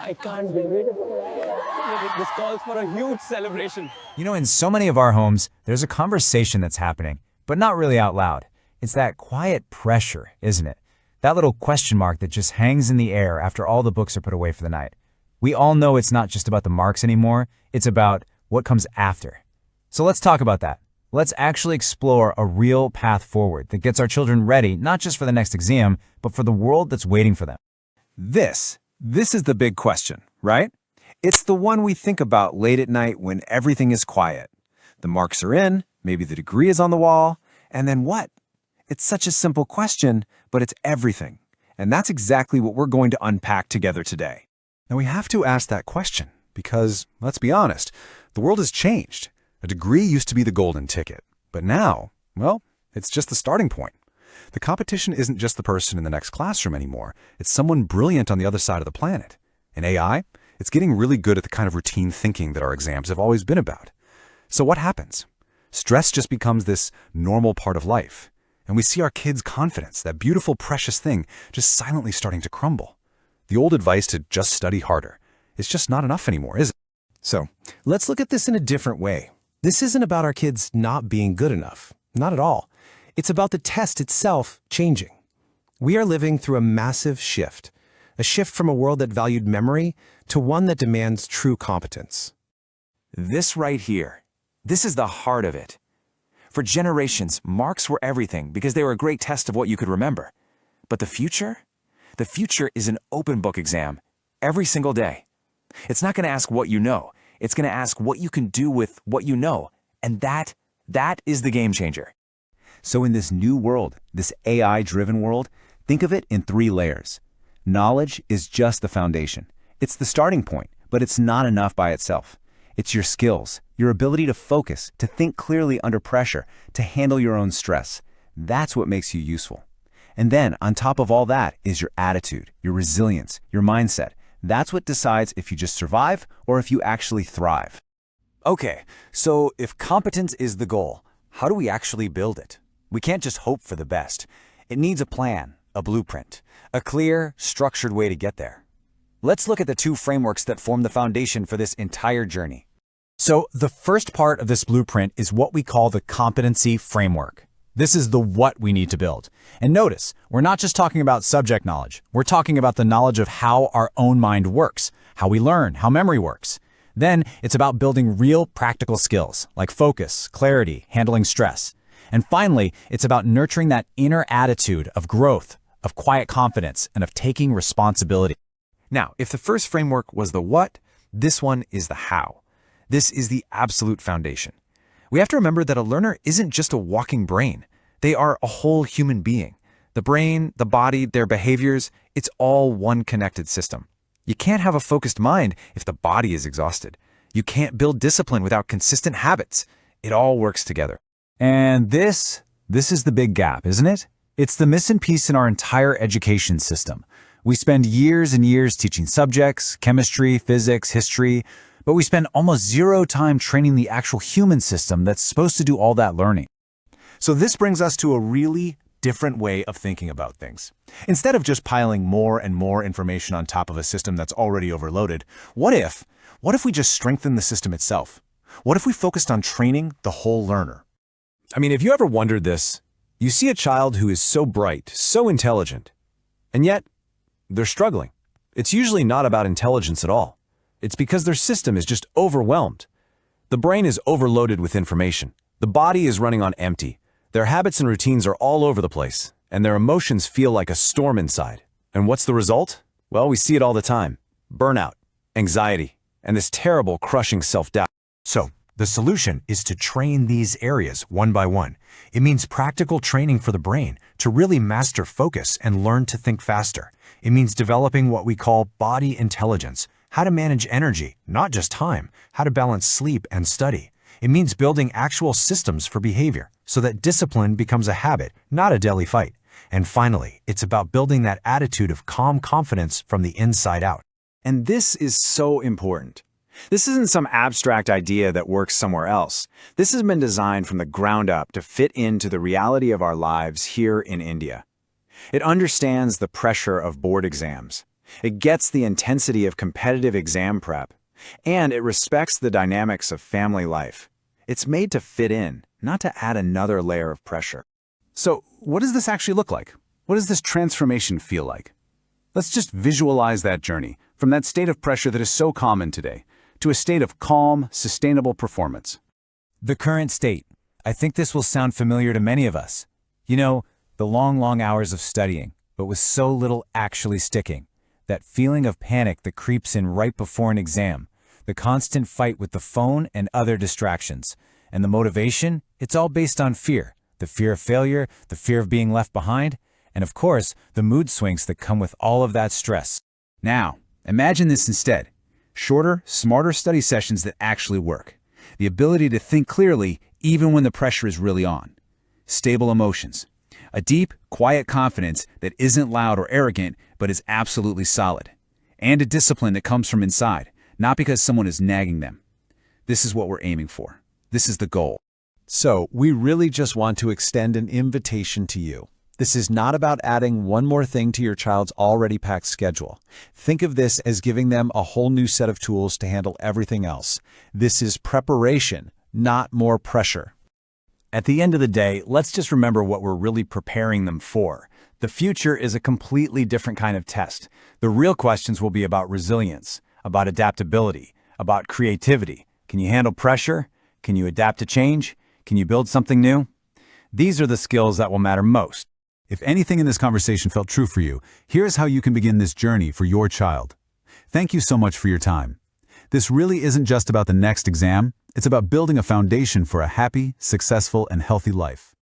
I can't believe it. This calls for a huge celebration. You know, in so many of our homes, there's a conversation that's happening, but not really out loud. It's that quiet pressure, isn't it? That little question mark that just hangs in the air after all the books are put away for the night. We all know it's not just about the marks anymore, it's about what comes after. So let's talk about that. Let's actually explore a real path forward that gets our children ready, not just for the next exam, but for the world that's waiting for them. This is the big question, right? It's the one we think about late at night when everything is quiet. The marks are in, maybe the degree is on the wall, and then what? It's such a simple question, but it's everything. And that's exactly what we're going to unpack together today. Now we have to ask that question because, let's be honest, the world has changed. A degree used to be the golden ticket, but now, well, it's just the starting point. The competition isn't just the person in the next classroom anymore. It's someone brilliant on the other side of the planet. In AI, it's getting really good at the kind of routine thinking that our exams have always been about. So what happens? Stress just becomes this normal part of life. And we see our kids' confidence, that beautiful, precious thing, just silently starting to crumble. The old advice to just study harder is just not enough anymore, is it? So, let's look at this in a different way. This isn't about our kids not being good enough. Not at all. It's about the test itself changing. We are living through a massive shift. A shift from a world that valued memory to one that demands true competence. This right here, this is the heart of it. For generations, marks were everything because they were a great test of what you could remember. But the future? The future is an open book exam every single day. It's not going to ask what you know. It's going to ask what you can do with what you know. And that is the game changer. So in this new world, this AI-driven world, think of it in 3 layers. Knowledge is just the foundation. It's the starting point, but it's not enough by itself. It's your skills, your ability to focus, to think clearly under pressure, to handle your own stress. That's what makes you useful. And then, on top of all that, is your attitude, your resilience, your mindset. That's what decides if you just survive or if you actually thrive. Okay, so if competence is the goal, how do we actually build it? We can't just hope for the best. It needs a plan, a blueprint, a clear, structured way to get there. Let's look at the 2 frameworks that form the foundation for this entire journey. So the first part of this blueprint is what we call the competency framework. This is the what we need to build. And notice, we're not just talking about subject knowledge. We're talking about the knowledge of how our own mind works, how we learn, how memory works. Then it's about building real practical skills like focus, clarity, handling stress. And finally, it's about nurturing that inner attitude of growth, of quiet confidence, and of taking responsibility. Now, if the first framework was the what, this one is the how. This is the absolute foundation. We have to remember that a learner isn't just a walking brain. They are a whole human being. The brain, the body, their behaviors, it's all one connected system. You can't have a focused mind if the body is exhausted. You can't build discipline without consistent habits. It all works together. And this is the big gap, isn't it? It's the missing piece in our entire education system. We spend years and years teaching subjects, chemistry, physics, history, but we spend almost 0 time training the actual human system that's supposed to do all that learning. So this brings us to a really different way of thinking about things. Instead of just piling more and more information on top of a system that's already overloaded, what if we just strengthen the system itself? What if we focused on training the whole learner? I mean, if you ever wondered this, you see a child who is so bright, so intelligent, and yet they're struggling. It's usually not about intelligence at all. It's because their system is just overwhelmed. The brain is overloaded with information. The body is running on empty. Their habits and routines are all over the place, and their emotions feel like a storm inside. And what's the result? Well, we see it all the time. Burnout, anxiety, and this terrible, crushing self-doubt. So, the solution is to train these areas one by one. It means practical training for the brain to really master focus and learn to think faster. It means developing what we call body intelligence, how to manage energy, not just time, how to balance sleep and study. It means building actual systems for behavior so that discipline becomes a habit, not a daily fight. And finally, it's about building that attitude of calm confidence from the inside out. And this is so important. This isn't some abstract idea that works somewhere else. This has been designed from the ground up to fit into the reality of our lives here in India. It understands the pressure of board exams, It gets the intensity of competitive exam prep, and it respects the dynamics of family life. It's made to fit in, not to add another layer of pressure. So, what does this actually look like? What does this transformation feel like? Let's just visualize that journey, from that state of pressure that is so common today, to a state of calm, sustainable performance. The current state. I think this will sound familiar to many of us. You know, the long hours of studying, but with so little actually sticking. That feeling of panic that creeps in right before an exam. The constant fight with the phone and other distractions. And the motivation? It's all based on fear. The fear of failure, the fear of being left behind, and of course, the mood swings that come with all of that stress. Now, imagine this instead. Shorter, smarter study sessions that actually work. The ability to think clearly even when the pressure is really on. Stable emotions. A deep, quiet confidence that isn't loud or arrogant, but is absolutely solid. And a discipline that comes from inside, not because someone is nagging them. This is what we're aiming for. This is the goal. So, we really just want to extend an invitation to you. This is not about adding one more thing to your child's already packed schedule. Think of this as giving them a whole new set of tools to handle everything else. This is preparation, not more pressure. At the end of the day, let's just remember what we're really preparing them for. The future is a completely different kind of test. The real questions will be about resilience, about adaptability, about creativity. Can you handle pressure? Can you adapt to change? Can you build something new? These are the skills that will matter most. If anything in this conversation felt true for you, here's how you can begin this journey for your child. Thank you so much for your time. This really isn't just about the next exam, it's about building a foundation for a happy, successful, and healthy life.